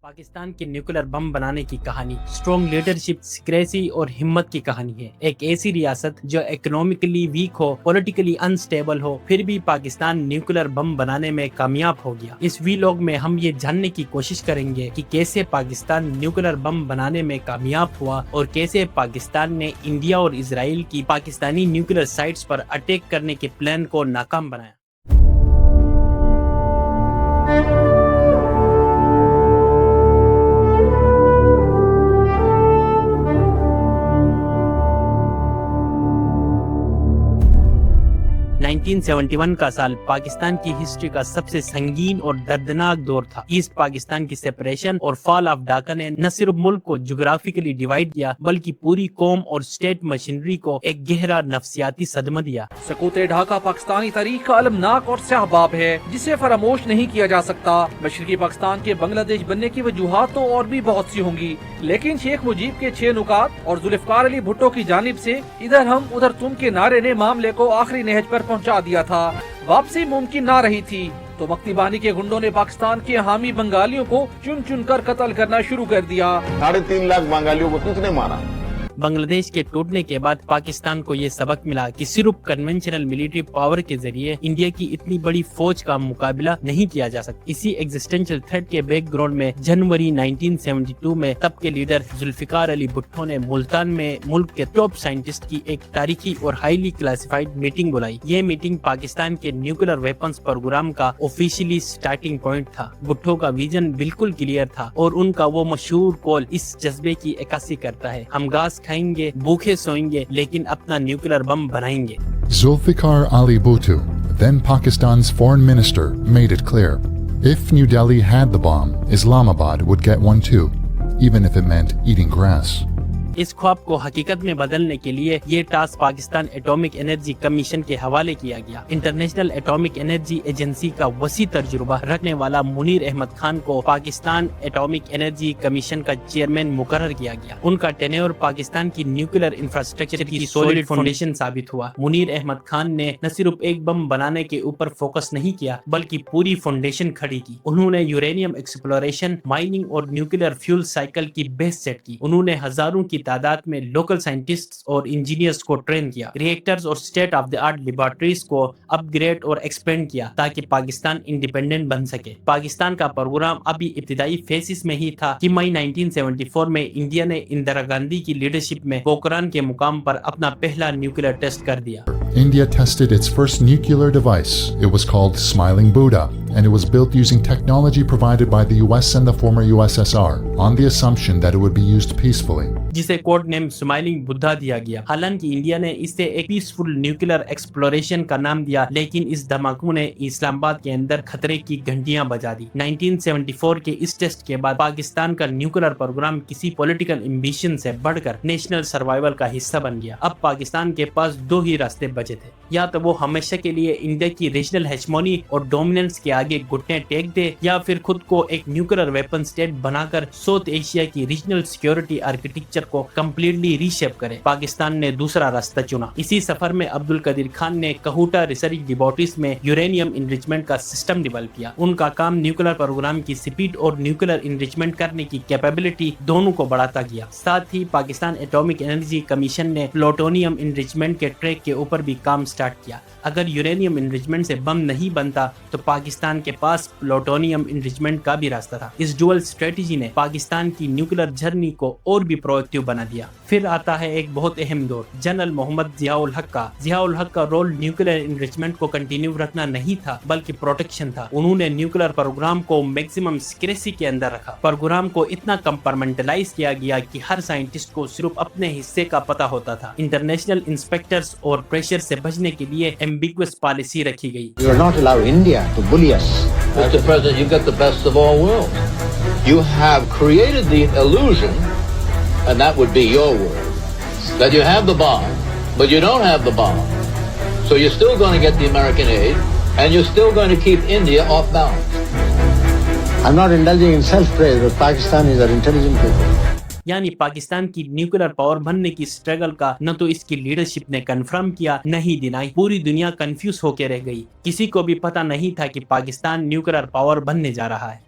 پاکستان کے نیوکلر بم بنانے کی کہانی اسٹرانگ لیڈرشپ، سکریسی اور ہمت کی کہانی ہے۔ ایک ایسی ریاست جو اکنامکلی ویک ہو، پولیٹیکلی انسٹیبل ہو، پھر بھی پاکستان نیوکلر بم بنانے میں کامیاب ہو گیا۔ اس ویلاگ میں ہم یہ جاننے کی کوشش کریں گے کہ کیسے پاکستان نیوکلر بم بنانے میں کامیاب ہوا اور کیسے پاکستان نے انڈیا اور اسرائیل کی پاکستانی نیوکلر سائٹس پر اٹیک کرنے کے پلان کو ناکام بنایا۔ 1971 کا سال پاکستان کی ہسٹری کا سب سے سنگین اور دردناک دور تھا۔ ایسٹ پاکستان کی سپریشن اور فال آف ڈھاکہ نے نہ صرف ملک کو جغرافیکلی ڈیوائیڈ کیا بلکہ پوری قوم اور اسٹیٹ مشینری کو ایک گہرا نفسیاتی صدمہ دیا۔ سقوط ڈھاکہ پاکستانی تاریخ کا المناک اور سیاہ باب ہے جسے فراموش نہیں کیا جا سکتا۔ مشرقی پاکستان کے بنگلہ دیش بننے کی وجوہات تو اور بھی بہت سی ہوں گی، لیکن شیخ مجیب کے 6 نکات اور ذوالفقار علی بھٹو کی جانب سے ادھر ہم ادھر تم کے نعرے نے معاملے کو آخری نہج پر پہنچا دیا تھا۔ واپسی ممکن نہ رہی تھی تو مکتی بانی کے گنڈوں نے پاکستان کے حامی بنگالیوں کو چن چن کر قتل کرنا شروع کر دیا۔ 3.5 لاکھ بنگالیوں کو کس نے مارا؟ بنگلہ دیش کے ٹوٹنے کے بعد پاکستان کو یہ سبق ملا کہ صرف کنونشنل ملٹری پاور کے ذریعے انڈیا کی اتنی بڑی فوج کا مقابلہ نہیں کیا جا سکتا۔ اسی ایگزسٹینشل تھریٹ کے بیک گراؤنڈ میں جنوری 1972 میں تب کے لیڈر ذوالفقار علی بھٹو نے ملتان میں ملک کے ٹاپ سائنٹسٹ کی ایک تاریخی اور ہائیلی کلاسیفائڈ میٹنگ بلائی۔ یہ میٹنگ پاکستان کے نیوکلر ویپنز پروگرام کا آفیشلی سٹارٹنگ پوائنٹ تھا۔ بھٹو کا ویژن بالکل کلیئر تھا اور ان کا وہ مشہور قول اس جذبے کی عکاسی کرتا ہے: ہم گاس کھائیں گے، بھوکے سوئیں گے، لیکن اپنا نیوکلر بم بنائیں گے۔ Zulfikar Ali Bhutto, then Pakistan's foreign minister, made it clear, if New Delhi had the bomb, Islamabad would get one too, even if it meant eating grass. اس خواب کو حقیقت میں بدلنے کے لیے یہ task Pakistan atomic energy commission کے حوالے کیا گیا۔ انٹرنیشنل ایٹامک انرجی ایجنسی کا وسیع تجربہ رکھنے والا منیر احمد خان کو پاکستان ایٹامک انرجی کمیشن کا چیئرمین مقرر کیا گیا۔ ان کا ٹینیور پاکستان کی نیوکلر انفراسٹرکچر کی سولڈ فاؤنڈیشن ثابت ہوا۔ منیر احمد خان نے نہ صرف ایک بم بنانے کے اوپر فوکس نہیں کیا بلکہ پوری فاؤنڈیشن کھڑی کی۔ انہوں نے یورینیم ایکسپلوریشن، مائننگ اور نیوکلر فیول سائیکل کی بیس سیٹ کی۔ انہوں نے ہزاروں کی تعداد میں لوکل سائنٹسٹس اور انجینئرز کو ٹرین کیا، ریئیکٹرز اور state of the art laboratories کو اپ گریڈ اور ایکسپینڈ کیا تاکہ پاکستان انڈیپینڈنٹ بن سکے۔ پاکستان کا پروگرام ابھی ابتدائی فیسز میں ہی تھا کہ مئی 1974 میں انڈیا نے اندرا گاندھی کی لیڈرشپ میں پوکھران کے مقام پر اپنا پہلا نیوکلر ٹیسٹ کر دیا۔ India tested its first nuclear device. It was called Smiling Buddha, and it was built using technology provided by the US and the former USSR, on the assumption that it would be used peacefully. جسے code نیم smiling Buddha دیا گیا۔ حالانکہ India نے اسے ایک peaceful nuclear exploration کا نام دیا، لیکن اس دھماکوں نے اسلام آباد کے اندر خطرے کی گھنٹیاں بجا دی۔ 1974 کے اس ٹیسٹ کے بعد پاکستان کا نیوکلر پروگرام کسی پولیٹیکل ایمبیشن سے بڑھ کر نیشنل سروائیول کا حصہ بن گیا۔ اب پاکستان کے پاس 2 ہی راستے بچے تھے، یا تو وہ ہمیشہ کے لیے انڈیا کی ریجنل ہیجمونی اور ڈومیننس کے آگے گھٹنے ٹیک دے، یا پھر خود کو ایک نیوکلر ویپن اسٹیٹ بنا کر ساؤتھ ایشیا کی ریجنل سیکیورٹی آرکیٹیکچر کو کمپلیٹلی ری شیپ کرے۔ پاکستان نے دوسرا راستہ چنا۔ اسی سفر میں عبدالقدیر خان نے کہوٹا ریسرچ لیبارٹریز میں یورینیم انریچمنٹ کا سسٹم ڈیولپ کیا۔ ان کا کام نیوکلر پروگرام کی سپیڈ اور نیوکلر انریچمنٹ کرنے کی کیپیبلٹی دونوں کو بڑھاتا گیا۔ ساتھ ہی پاکستان ایٹامک انرجی کمیشن نے پلوٹونیم انریچمنٹ کے ٹریک کے اوپر بھی کام سٹارٹ کیا۔ اگر یورینیم انریچمنٹ سے بم نہیں بنتا تو پاکستان کے پاس پلوٹونیم انریچمنٹ کا بھی راستہ تھا۔ اس ڈوئل اسٹریٹجی نے پاکستان کی نیوکلر جرنی کو اور بھی پروایکٹیو بنا دیا۔ پھر آتا ہے ایک بہت اہم دور، جنرل محمد ضیاء الحق کا۔ ضیاء الحق کا رول نیوکلر انریچمنٹ کو کنٹینیو رکھنا نہیں تھا بلکہ پروٹیکشن تھا۔ انہوں نے نیوکلر پروگرام کو میکسیمم سیکریسی کے اندر رکھا۔ پروگرام کو اتنا کمپارٹمنٹلائز کیا گیا کہ ہر سائنٹسٹ کو صرف اپنے حصے کا پتہ ہوتا تھا۔ انٹرنیشنل انسپیکٹرز اور پریشر سے بچنے کے لیے ایمبیگوس پالیسی رکھی گئی۔ You will not allow India to bully us. Mr. President, you got the best of all worlds. You have created the illusion, and that would be your word, that you have the bomb, but you don't have the bomb. So you're still going to get the American aid, and you're still going to keep India off balance. I'm not indulging in self-praise, but Pakistanis are intelligent people. یعنی پاکستان کی nuclear power بننے کی struggle کا نہ تو اس کی leadership نے confirm کیا نہ ہی ڈینائی۔ پوری دنیا کنفیوز ہو کے رہ گئی، کسی کو بھی پتہ نہیں تھا کہ پاکستان نیوکلر پاور بننے جا رہا ہے۔